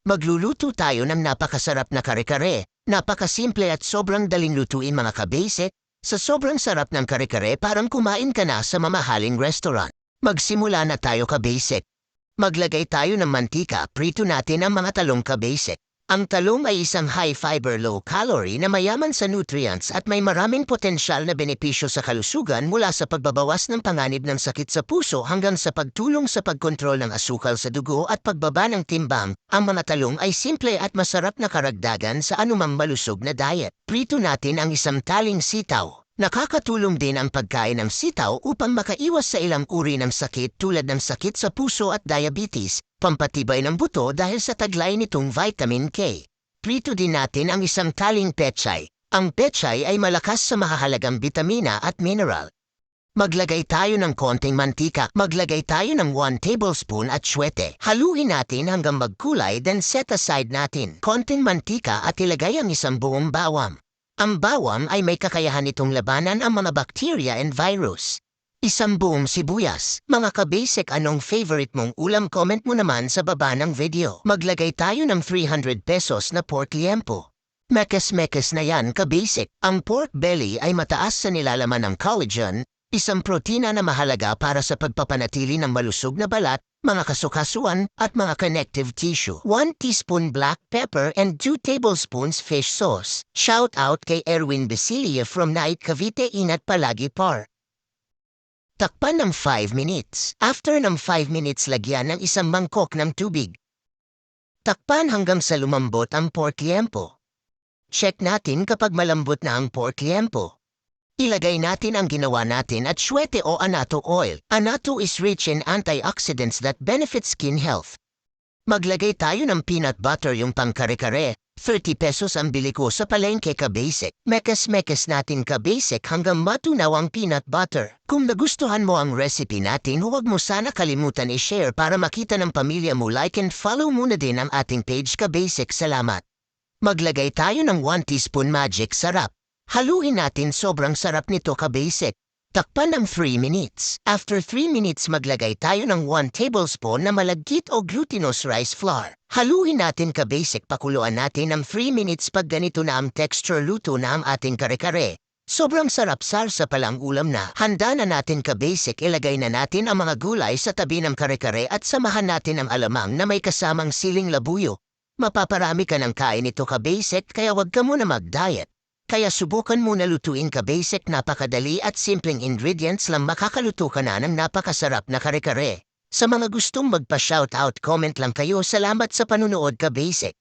Magluluto tayo ng napakasarap na kare-kare. Napakasimple at sobrang daling lutuin mga kabase. Sa sobrang sarap ng kare-kare parang kumain ka na sa mamahaling restaurant. Magsimula na tayo kabase. Maglagay tayo ng mantika, prito natin ang mga talong kabase. Ang talong ay isang high-fiber low-calorie na mayaman sa nutrients at may maraming potensyal na benepisyo sa kalusugan mula sa pagbabawas ng panganib ng sakit sa puso hanggang sa pagtulong sa pagkontrol ng asukal sa dugo at pagbaba ng timbang. Ang mga talong ay simple at masarap na karagdagan sa anumang malusog na diet. Prito natin ang isang taling sitaw. Nakakatulong din ang pagkain ng sitaw upang makaiwas sa ilang uri ng sakit tulad ng sakit sa puso at diabetes, pampatibay ng buto dahil sa taglay nitong vitamin K. Prito din natin ang isang taling pechay. Ang pechay ay malakas sa mahahalagang bitamina at mineral. Maglagay tayo ng konting mantika. Maglagay tayo ng 1 tablespoon at syete. Haluin natin hanggang magkulay then set aside natin konting mantika at ilagay ang isang buong bawang. Ang bawang ay may kakayahan itong labanan ang mga bacteria and virus. Isang buong sibuyas. Mga kabasic, anong favorite mong ulam? Comment mo naman sa baba ng video. Maglagay tayo ng 300 pesos na pork liempo. Mekes-mekes na yan kabasic. Ang pork belly ay mataas sa nilalaman ng collagen, isang protina na mahalaga para sa pagpapanatili ng malusog na balat, mga kasukasuan at mga connective tissue. 1 teaspoon black pepper and 2 tablespoons fish sauce. Shout out kay Erwin Basilia from Naik Cavite. Ingat palagi par. Takpan ng 5 minutes. After ng 5 minutes, lagyan ng isang mangkok ng tubig. Takpan hanggang sa lumambot ang pork liempo. Check natin kapag malambot na ang pork liempo. Ilagay natin ang ginawa natin at syete o annatto oil. Annatto is rich in antioxidants that benefit skin health. Maglagay tayo ng peanut butter, yung pangkare-kare. 30 pesos ang bili ko sa palengke kabasic. Mekes-mekes natin kabasic hanggang matunaw ang peanut butter. Kung nagustuhan mo ang recipe natin, huwag mo sana kalimutan i-share para makita ng pamilya mo. Like and follow muna din ang ating page kabasic. Salamat. Maglagay tayo ng 1 teaspoon magic sarap. Haluin natin, sobrang sarap nito kabasic. Takpan ng 3 minutes. After 3 minutes, maglagay tayo ng 1 tablespoon na malagkit o glutinous rice flour. Haluin natin kabasic, pakuluan natin ng 3 minutes. Pag ganito na ang texture, luto na ang ating kare-kare. Sobrang sarap, sarsa palang ulam na. Handa na natin kabasic, ilagay na natin ang mga gulay sa tabi ng kare-kare at samahan natin ang alamang na may kasamang siling labuyo. Mapaparami ka ng kain ito kabasic, kaya wag ka muna mag-diet. Kaya subukan mo na lutuin kabasic, napakadali at simpleng ingredients lang makakaluto ka na ng napakasarap na kare-kare. Sa mga gustong magpa-shoutout, comment lang kayo. Salamat sa panunood kabasic.